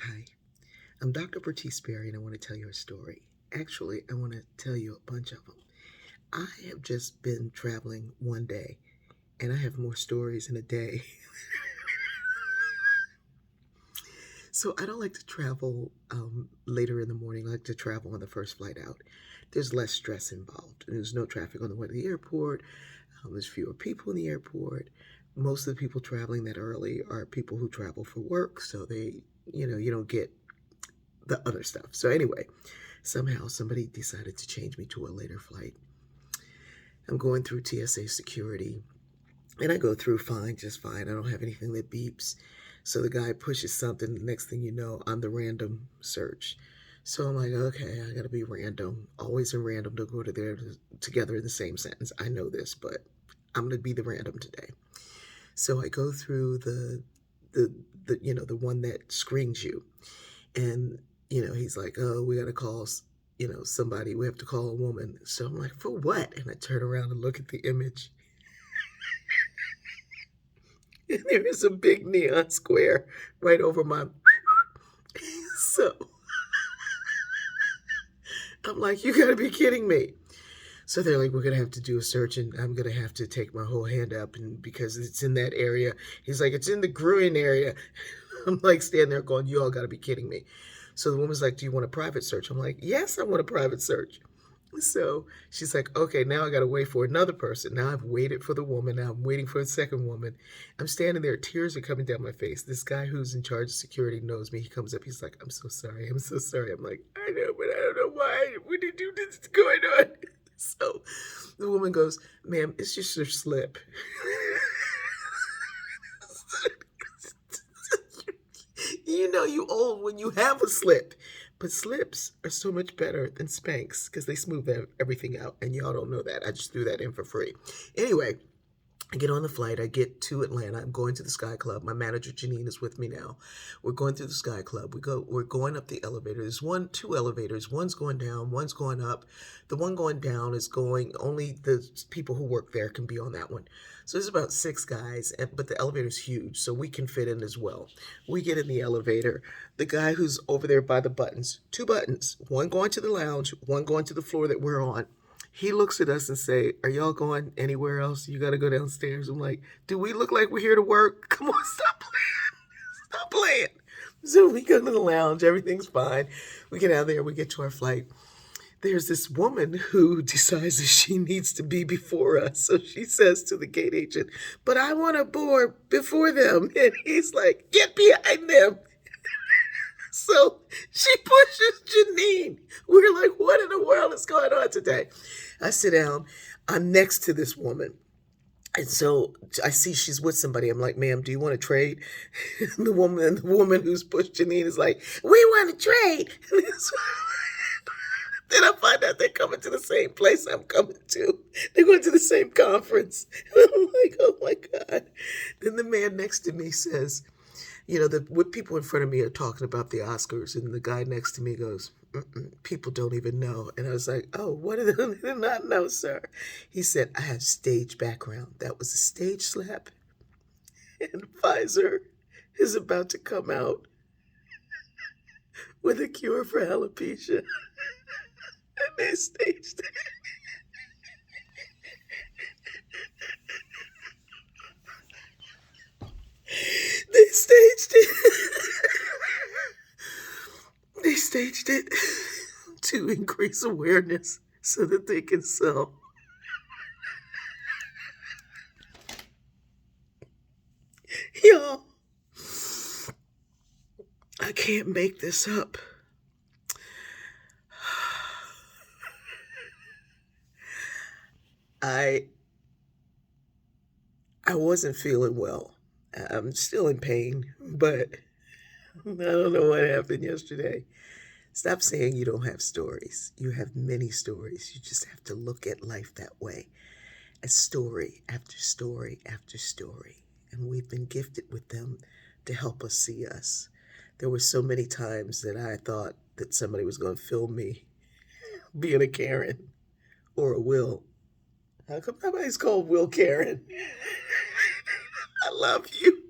Hi, I'm Dr. Bertice Berry, and I want to tell you a story. Actually, I want to tell you a bunch of them. I have just been traveling one day, and I have more stories in a day. So I don't like to travel later in the morning. I like to travel on the first flight out. There's less stress involved. There's no traffic on the way to the airport. There's fewer people in the airport. Most of the people traveling that early are people who travel for work, so you don't get the other stuff. So anyway, somehow somebody decided to change me to a later flight. I'm going through TSA security, and I go through fine, just fine. I don't have anything that beeps. So the guy pushes something. The next thing you know, I'm the random search. So I'm like, okay, I gotta be random. Always in random. Don't go to there together in the same sentence. I know this, but I'm gonna be the random today. So I go through the the one that screens you, and he's like, oh, we gotta call somebody. We have to call a woman. So I'm like, for what? And I turn around and look at the image, and there is a big neon square right over my. So I'm like, you gotta be kidding me. So they're like, we're gonna have to do a search, and I'm gonna have to take my whole hand up, and because it's in that area. He's like, it's in the groin area. I'm like standing there going, you all gotta be kidding me. So the woman's like, do you want a private search? I'm like, yes, I want a private search. So she's like, okay, now I got to wait for another person. Now I've waited for the woman. Now I'm waiting for a second woman. I'm standing there. Tears are coming down my face. This guy who's in charge of security knows me. He comes up. He's like, I'm so sorry. I'm so sorry. I'm like, I know, but I don't know why. What did you do? This is going on. So the woman goes, ma'am, it's just your slip. You old when you have a slip. But slips are so much better than spanks because they smooth everything out. And y'all don't know that. I just threw that in for free. Anyway, I get on the flight. I get to Atlanta. I'm going to the Sky Club. My manager Janine is with me now. We're going through the Sky Club. We're going up the elevator. There's two elevators. One's going down. One's going up. The one going down is going. Only the people who work there can be on that one. So there's about six guys, but the elevator's huge, so we can fit in as well. We get in the elevator. The guy who's over there by the buttons, two buttons, one going to the lounge, one going to the floor that we're on. He looks at us and say, are y'all going anywhere else? You got to go downstairs. I'm like, do we look like we're here to work? Come on, stop playing. Stop playing. So we go to the lounge. Everything's fine. We get out there. We get to our flight. There's this woman who decides that she needs to be before us. So she says to the gate agent, but I want to board before them. And he's like, get behind them. So she pushes Janine. We're like, what in the world is going on today? I sit down. I'm next to this woman. And so I see she's with somebody. I'm like, ma'am, do you want to trade? The woman who's pushed Janine is like, we want to trade. Then I find out they're coming to the same place I'm coming to. They're going to the same conference. I'm like, oh my God. Then the man next to me says, what people in front of me are talking about the Oscars, and the guy next to me goes, people don't even know. And I was like, oh, what do they not know, sir? He said, I have stage background. That was a stage slap, and Pfizer is about to come out with a cure for alopecia. And they staged it. They staged it. They staged it to increase awareness so that they can sell. Y'all, I can't make this up. I I wasn't feeling well. I'm still in pain, but I don't know what happened yesterday. Stop saying you don't have stories. You have many stories. You just have to look at life that way, as story after story after story. And we've been gifted with them to help us see us. There were so many times that I thought that somebody was going to film me being a Karen or a Will. How come nobody's called Will Karen? I love you.